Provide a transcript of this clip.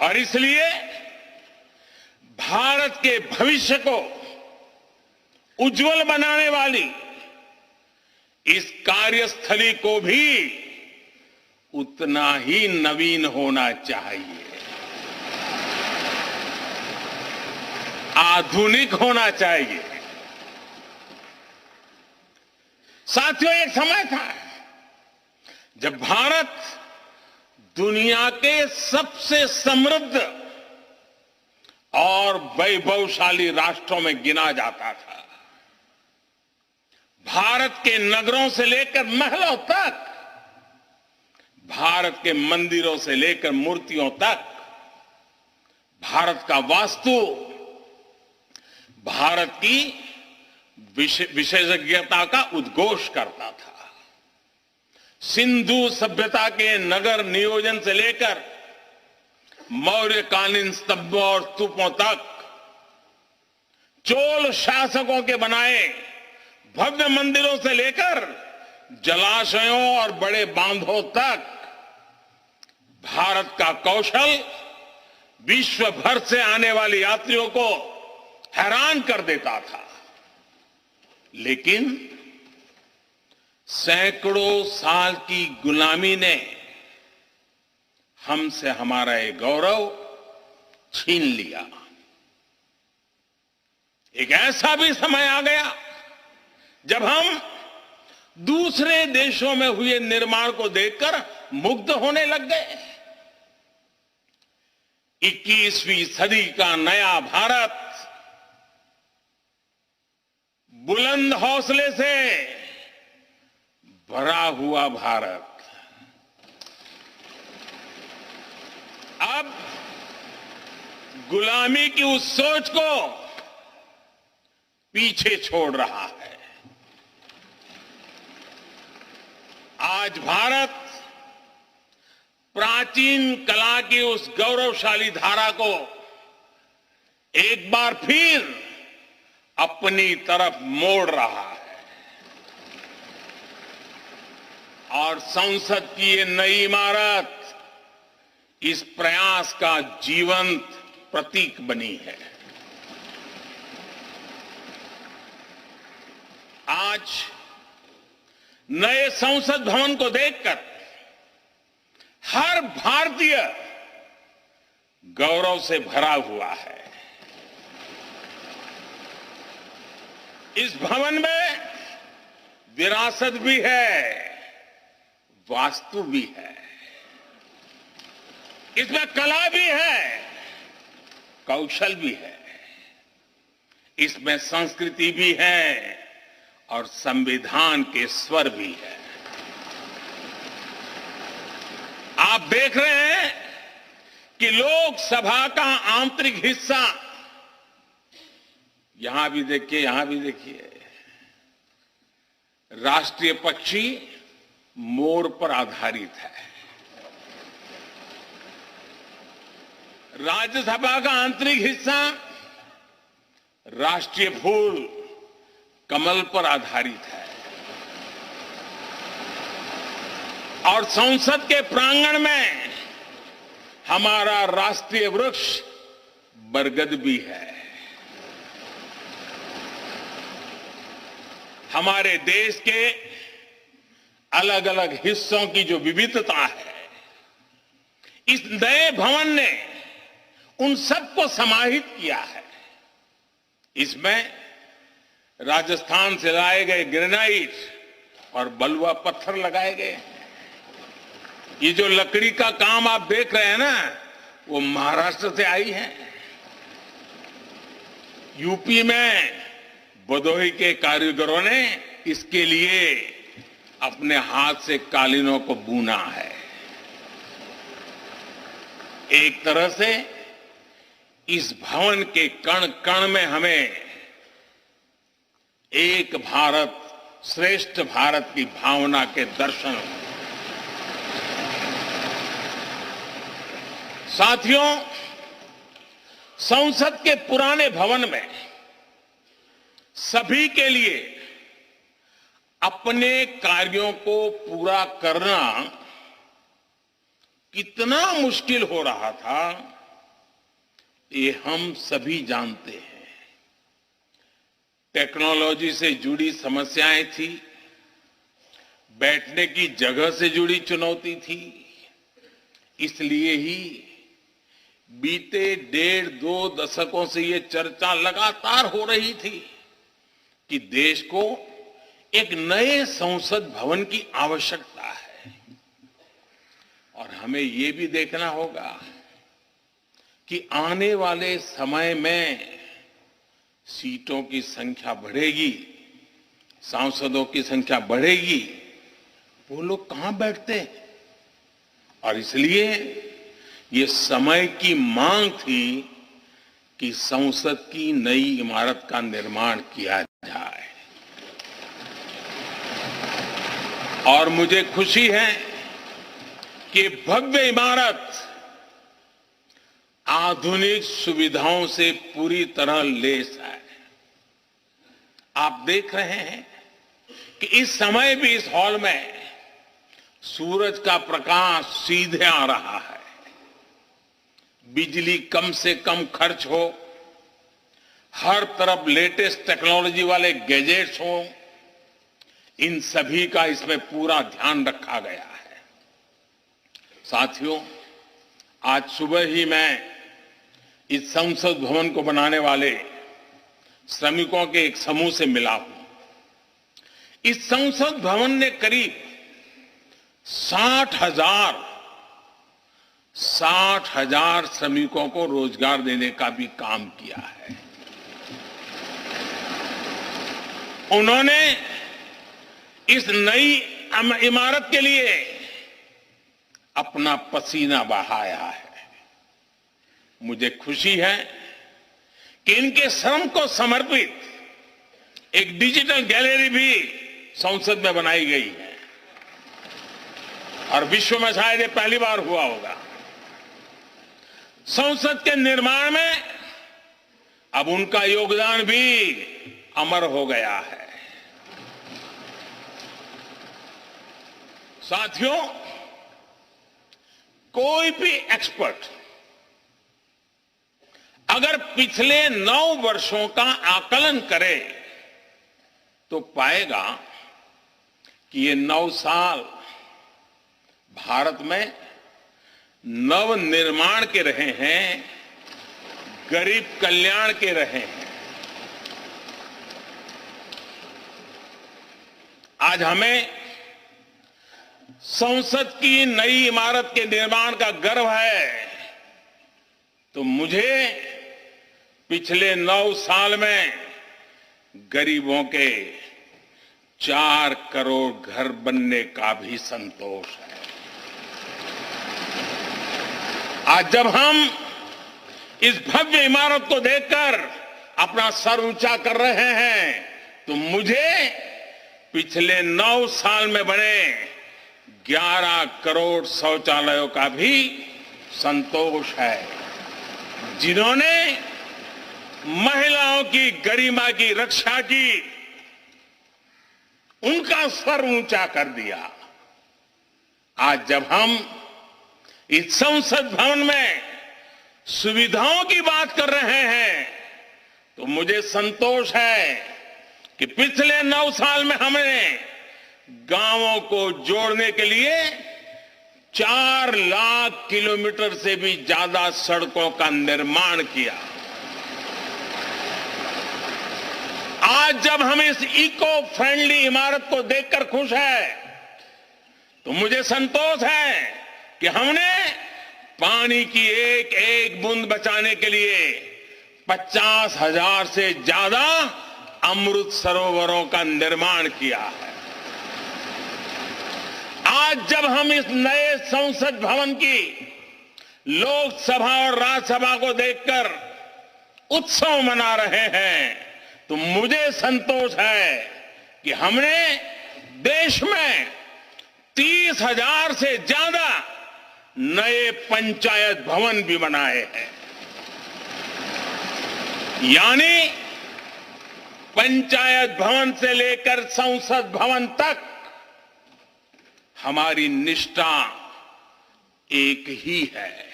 और इसलिए भारत के भविष्य को उज्जवल बनाने वाली इस कार्यस्थली को भी उतना ही नवीन होना चाहिए, आधुनिक होना चाहिए। साथियों, एक समय था जब भारत दुनिया के सबसे समृद्ध और वैभवशाली राष्ट्रों में गिना जाता था। भारत के नगरों से लेकर महलों तक, भारत के मंदिरों से लेकर मूर्तियों तक, भारत का वास्तु भारत की विशेषज्ञता का उद्घोष करता था। सिंधु सभ्यता के नगर नियोजन से लेकर मौर्यकालीन स्तंभों और स्तूपों तक, चोल शासकों के बनाए भव्य मंदिरों से लेकर जलाशयों और बड़े बांधों तक, भारत का कौशल विश्व भर से आने वाले यात्रियों को हैरान कर देता था। लेकिन सैकड़ों साल की गुलामी ने हमसे हमारा ये गौरव छीन लिया। एक ऐसा भी समय आ गया जब हम दूसरे देशों में हुए निर्माण को देखकर मुग्ध होने लग गए। 21वीं सदी का नया भारत बुलंद हौसले से भरा हुआ भारत अब गुलामी की उस सोच को पीछे छोड़ रहा है। आज भारत प्राचीन कला की उस गौरवशाली धारा को एक बार फिर अपनी तरफ मोड़ रहा है और संसद की ये नई इमारत इस प्रयास का जीवंत प्रतीक बनी है। आज नए संसद भवन को देखकर हर भारतीय गौरव से भरा हुआ है। इस भवन में विरासत भी है, वास्तु भी है, इसमें कला भी है, कौशल भी है, इसमें संस्कृति भी है और संविधान के स्वर भी है। आप देख रहे हैं कि लोकसभा का आंतरिक हिस्सा, यहां भी देखिए, यहां भी देखिए, राष्ट्रीय पक्षी मोर पर आधारित है। राज्यसभा का आंतरिक हिस्सा राष्ट्रीय फूल कमल पर आधारित है और संसद के प्रांगण में हमारा राष्ट्रीय वृक्ष बरगद भी है। हमारे देश के अलग अलग हिस्सों की जो विविधता है, इस नए भवन ने उन सबको समाहित किया है। इसमें राजस्थान से लाए गए ग्रेनाइट और बलुआ पत्थर लगाए गए। ये जो लकड़ी का काम आप देख रहे हैं ना, वो महाराष्ट्र से आई है। यूपी में भदोही के कारीगरों ने इसके लिए अपने हाथ से कालीनों को बुना है। एक तरह से इस भवन के कण कण में हमें एक भारत श्रेष्ठ भारत की भावना के दर्शन। साथियों, संसद के पुराने भवन में सभी के लिए अपने कार्यों को पूरा करना कितना मुश्किल हो रहा था, ये हम सभी जानते हैं। टेक्नोलॉजी से जुड़ी समस्याएं थी, बैठने की जगह से जुड़ी चुनौती थी। इसलिए ही बीते 1.5-2 दशकों से ये चर्चा लगातार हो रही थी कि देश को एक नए संसद भवन की आवश्यकता है। और हमें ये भी देखना होगा कि आने वाले समय में सीटों की संख्या बढ़ेगी, सांसदों की संख्या बढ़ेगी, वो लोग कहां बैठते हैं? और इसलिए ये समय की मांग थी कि संसद की नई इमारत का निर्माण किया जाए। और मुझे खुशी है कि भव्य इमारत आधुनिक सुविधाओं से पूरी तरह लैस है। आप देख रहे हैं कि इस समय भी इस हॉल में सूरज का प्रकाश सीधे आ रहा है, बिजली कम से कम खर्च हो, हर तरफ लेटेस्ट टेक्नोलॉजी वाले गैजेट्स हो, इन सभी का इसमें पूरा ध्यान रखा गया है। साथियों, आज सुबह ही मैं इस संसद भवन को बनाने वाले श्रमिकों के एक समूह से मिला हूं। इस संसद भवन ने करीब 60,000 श्रमिकों को रोजगार देने का भी काम किया है। उन्होंने इस नई इमारत के लिए अपना पसीना बहाया है। मुझे खुशी है कि इनके श्रम को समर्पित एक डिजिटल गैलरी भी संसद में बनाई गई है और विश्व में शायद ये पहली बार हुआ होगा। संसद के निर्माण में अब उनका योगदान भी अमर हो गया है। साथियों, कोई भी एक्सपर्ट अगर पिछले 9 वर्षों का आकलन करे तो पाएगा कि ये 9 साल भारत में नव निर्माण के रहे हैं, गरीब कल्याण के रहे हैं। आज हमें संसद की नई इमारत के निर्माण का गर्व है, तो मुझे पिछले 9 साल में गरीबों के 4 करोड़ घर बनने का भी संतोष है। आज जब हम इस भव्य इमारत को देखकर अपना सर ऊंचा कर रहे हैं, तो मुझे पिछले 9 साल में बने 11 करोड़ शौचालयों का भी संतोष है, जिन्होंने महिलाओं की गरिमा की रक्षा की, उनका सर ऊंचा कर दिया। आज जब हम इस संसद भवन में सुविधाओं की बात कर रहे हैं, तो मुझे संतोष है कि पिछले 9 साल में हमने गांवों को जोड़ने के लिए 4 लाख किलोमीटर से भी ज्यादा सड़कों का निर्माण किया। आज जब हम इस इको फ्रेंडली इमारत को देखकर खुश है, तो मुझे संतोष है कि हमने पानी की एक एक बूंद बचाने के लिए 50,000 से ज्यादा अमृत सरोवरों का निर्माण किया है। आज जब हम इस नए संसद भवन की लोकसभा और राज्यसभा को देखकर उत्सव मना रहे हैं, तो मुझे संतोष है कि हमने देश में 30,000 से ज्यादा नए पंचायत भवन भी बनाए हैं। यानी पंचायत भवन से लेकर संसद भवन तक हमारी निष्ठा एक ही है।